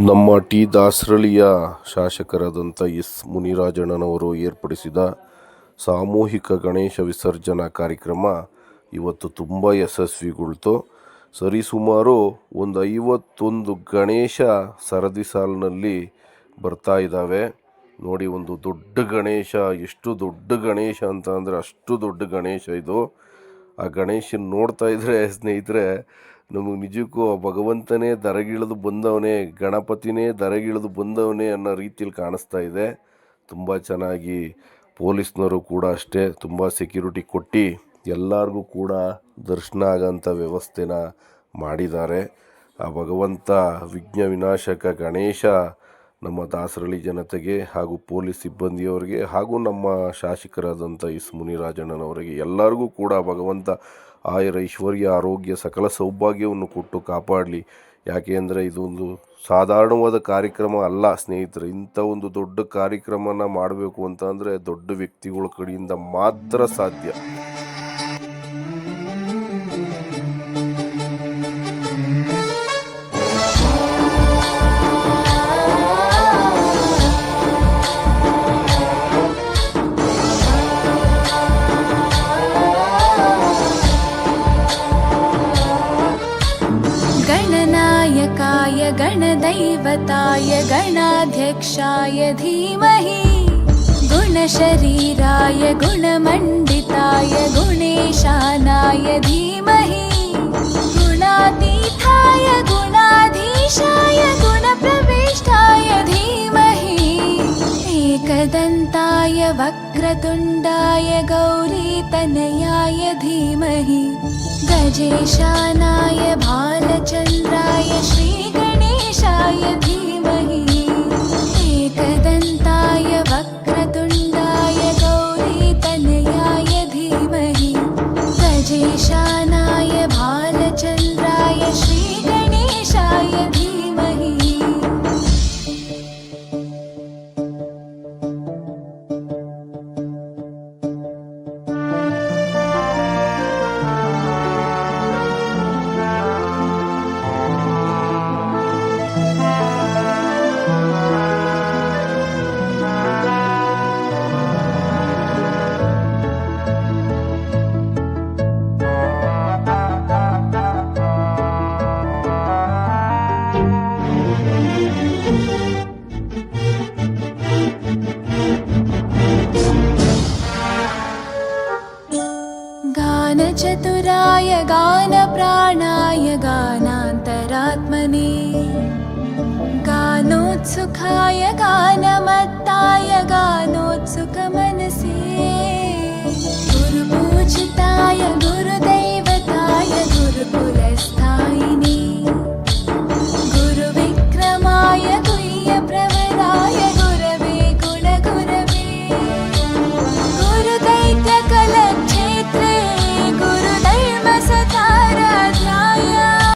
ನಮ್ಮ T ದಾಸರಳ್ಳಿಯ ಶಾಸಕರಾದಂಥ S ಮುನಿರಾಜಣ್ಣನವರು ಏರ್ಪಡಿಸಿದ ಸಾಮೂಹಿಕ ಗಣೇಶ ವಿಸರ್ಜನಾ ಕಾರ್ಯಕ್ರಮ ಇವತ್ತು ತುಂಬ ಯಶಸ್ವಿಗೊಳ್ತು. ಸರಿಸುಮಾರು ಒಂದು 51 ಗಣೇಶ ಸರದಿ ಸಾಲಿನಲ್ಲಿ ಬರ್ತಾ ಇದ್ದಾವೆ ನೋಡಿ. ಒಂದು ದೊಡ್ಡ ಗಣೇಶ, ಎಷ್ಟು ದೊಡ್ಡ ಗಣೇಶ ಅಂತ ಅಂದರೆ ಅಷ್ಟು ದೊಡ್ಡ ಗಣೇಶ ಇದು. ಆ ಗಣೇಶನ ನೋಡ್ತಾ ಇದ್ದರೆ ಸ್ನೇಹಿತರೆ, ನಮಗೆ ನಿಜಕ್ಕೂ ಭಗವಂತನೇ ದರಗಿಳಿದು ಬಂದವನೇ, ಗಣಪತಿನೇ ದರಗಿಳಿದು ಬಂದವನೇ ಅನ್ನೋ ರೀತಿಯಲ್ಲಿ ಕಾಣಿಸ್ತಾ ಇದೆ. ತುಂಬ ಚೆನ್ನಾಗಿ ಪೊಲೀಸ್ನವರು ಕೂಡ ಅಷ್ಟೇ ತುಂಬ ಸೆಕ್ಯೂರಿಟಿ ಕೊಟ್ಟು ಎಲ್ಲರಿಗೂ ಕೂಡ ದರ್ಶನ ಆಗೋಂಥ ವ್ಯವಸ್ಥೆನ ಮಾಡಿದ್ದಾರೆ. ಆ ಭಗವಂತ ವಿಘ್ನ ವಿನಾಶಕ ಗಣೇಶ ನಮ್ಮ ದಾಸರಳ್ಳಿ ಜನತೆಗೆ ಹಾಗೂ ಪೊಲೀಸ್ ಸಿಬ್ಬಂದಿಯವರಿಗೆ ಹಾಗೂ ನಮ್ಮ ಶಾಸಕರಾದಂಥ ಎಸ್ ಮುನಿರಾಜಣ್ಣನವರಿಗೆ ಎಲ್ಲರಿಗೂ ಕೂಡ ಭಗವಂತ ಆಯುರ ಐಶ್ವರ್ಯ ಆರೋಗ್ಯ ಸಕಲ ಸೌಭಾಗ್ಯವನ್ನು ಕೊಟ್ಟು ಕಾಪಾಡಲಿ. ಯಾಕೆ ಅಂದರೆ ಇದೊಂದು ಸಾಧಾರಣವಾದ ಕಾರ್ಯಕ್ರಮ ಅಲ್ಲ ಸ್ನೇಹಿತರೆ. ಇಂಥ ಒಂದು ದೊಡ್ಡ ಕಾರ್ಯಕ್ರಮನ ಮಾಡಬೇಕು ಅಂತ ಅಂದರೆ ದೊಡ್ಡ ವ್ಯಕ್ತಿಗಳ ಕಡೆಯಿಂದ ಮಾತ್ರ ಸಾಧ್ಯ. गणनायकाय गणदैवताय गणाध्यक्षाय धीमहि गुणशरीराय गुणमण्डिताय गुणेशानाय धीमहि गुणातीताय गुणाधीशाय गुणप्रविष्टाय धीमहि एकदन्ताय वक्रतुण्डाय गौरीतनयाय धीमहि गजेशानाय भालचन्द्राय श्रीगणेशाय धीमहि एकदन्ताय वक्रतुण्डाय गौरीतनयाय धीमहि गजेशानाय भालचन्द्राय श्रीगणेशाय धीमहि. गानचतुराय गानप्राणाय गानान्तरात्मने गानोत्सुकाय गानमत्ताय गानोत्सुकमनसे गुरुपूजिताय गुरुदैवताय गुरुकुल